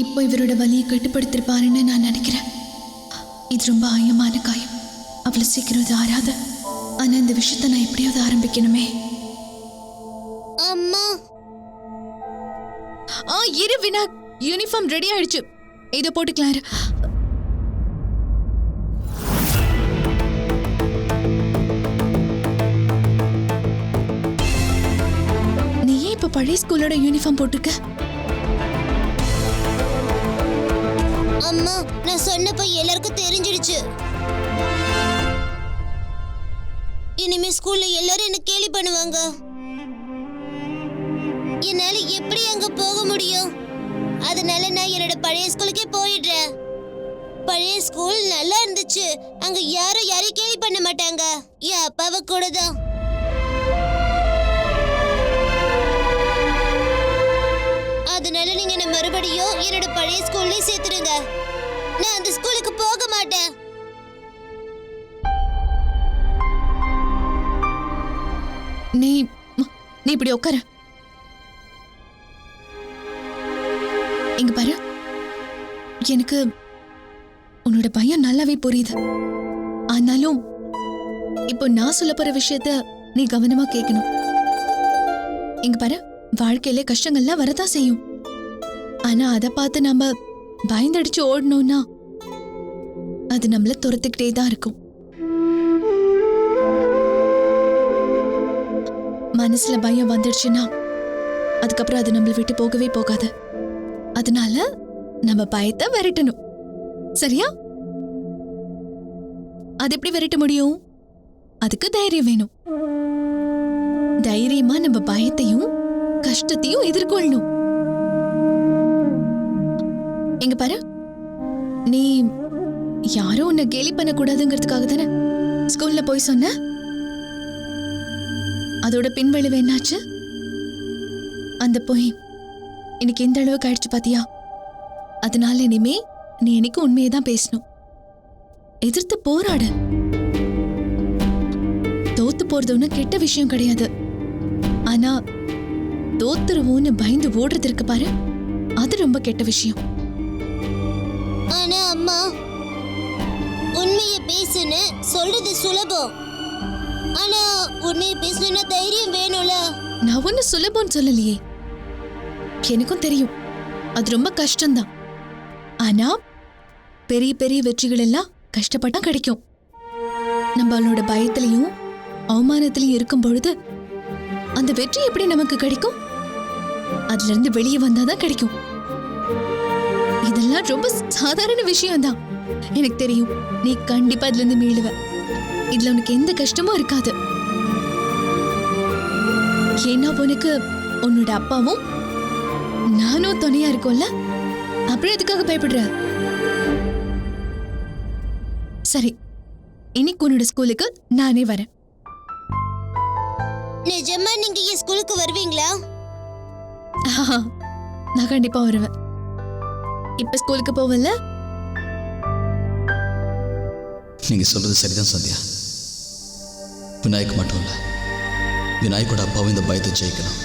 இப்போ இவரோட வலியை கட்டுப்படுத்திருப்பாருன்னு நான் நினைக்கிறேன். இது ரொம்ப ஆயமான காயம். அவ்வளவு சீக்கிரம் இது ஆறாது. ஆனா இந்த விஷயத்தை நான் எப்படியாவது ஆரம்பிக்கணுமே. அம்மா இரு வினாக், யூனிஃபார்ம் ரெடி ஆயிடுச்சு. இதை போட்டுக்கலாம். நீ ஏன் இப்ப பழைய ஸ்கூலோட யூனிஃபார்ம் போட்டுக்க? அம்மா, நான் சொன்னப்ப எல்லாருக்கும் தெரிஞ்சிடுச்சு. இனிமே ஸ்கூல்ல எல்லாரும் என்ன கேலி பண்ணுவாங்க. என்னால எப்படி அங்க போக முடியும்? அதனால நான் என்னோட பழைய ஸ்கூலுக்கே போயிடுறேன். பழைய ஸ்கூல் நல்லா இருந்துச்சு. அங்க யாரையும் கேலி பண்ண மாட்டாங்க. என் அப்பாவை கூட தான். அதனால நீங்க என்ன மறுபடியும் என்னோட பழைய ஸ்கூல்ல சேர்த்துடுங்க. நான் அந்த ஸ்கூலுக்கு போக மாட்டேன். நீ இப்படி உட்கார. இங்க பாரு, எனக்கு உன்னோட பையன் நல்லாவே புரியுது. ஆனாலும் இப்போ நான் சொல்ல போற விஷயத்த நீ கவனமா கேட்கணும். இங்க பாரு, வாழ்க்கையில கஷ்டங்கள்லாம் வரதான் செய்யும். ஆனா அதை பார்த்து நம்ம பயந்தடிச்சு ஓடணும்னா அது நம்மள துரத்துக்கிட்டே தான் இருக்கும். மனசுல பயம் வந்துடுச்சுன்னா அதுக்கப்புறம் அது நம்மளை விட்டு போகவே போகாது. அதனால நம்ம பயத்தை விரட்டணும். சரியா? அது எப்படி விரட்ட முடியும்? அதுக்கு தைரியம் வேணும். தைரியமா நம்ம பயத்தையும் கஷ்டத்தையும் எதிர்கொள்ளணும். எங்க பாரு, நீ யாரும் உன்னை கேலி பண்ண கூடாதுங்கிறதுக்காக தானே ஸ்கூல்ல போய் சொன்ன. அதோட பின்விளைவு என்னாச்சு? அந்த போய் இன்னைக்கு எந்த அளவுக்கு ஆயிடுச்சு பாத்தியா? அதனால இனிமே நீ எனக்கு உண்மையை தான் பேசணும். எதிர்த்து போராடு. தோத்து போறது ஒன்னும் கெட்ட விஷயம் கிடையாது. ஆனா தோத்துருவோன்னு பயந்து ஓடுறது இருக்கு பாரு, அது ரொம்ப கெட்ட விஷயம். ஆனா அம்மா, உண்மையை பேசுன்னு சொல்றது சுலபம். ஆனா உண்மையை பேசணும்னா தைரியம் வேணும்ல. நான் ஒன்னும் சுலபம்னு சொல்லலையே. எனக்கும் தெரியும் அது ரொம்ப கஷ்டம்தான். ஆனா பெரிய பெரிய வெற்றிகள் எல்லாம் கஷ்டப்பட்டா கிடைக்கும். நம்மளோட பயத்திலையும் அவமானத்திலையும் இருக்கும் பொழுது அந்த வெற்றி எப்படி நமக்கு கிடைக்கும்? அதுல இருந்து வெளியே வந்தாதான் கிடைக்கும். இதெல்லாம் ரொம்ப சாதாரண விஷயம் தான். எனக்கு தெரியும் நீ கண்டிப்பா இதுல இருந்து மீளுவ. இதுல உனக்கு எந்த கஷ்டமும் இருக்காது. ஏன்னா உனக்கு உன்னோட அப்பாவும் நானும் துணையா இருக்கோம்ல. அப்புறம் எதுக்காக பயப்படுற? சரி, இன்னைக்கு உன்னோட ஸ்கூலுக்கு நானே வரேன். நிஜமா நீங்க என் ஸ்கூலுக்கு வருவீங்களா? நான் கண்டிப்பா வருவேன். இப்ப ஸ்கூலுக்கு போவல? நீங்க சொல்றது சரிதான் சந்தியா. விநாயக் மட்டும் இல்ல, விநாயக்கோட அப்பாவும் இந்த பயத்தை ஜெயிக்கணும்.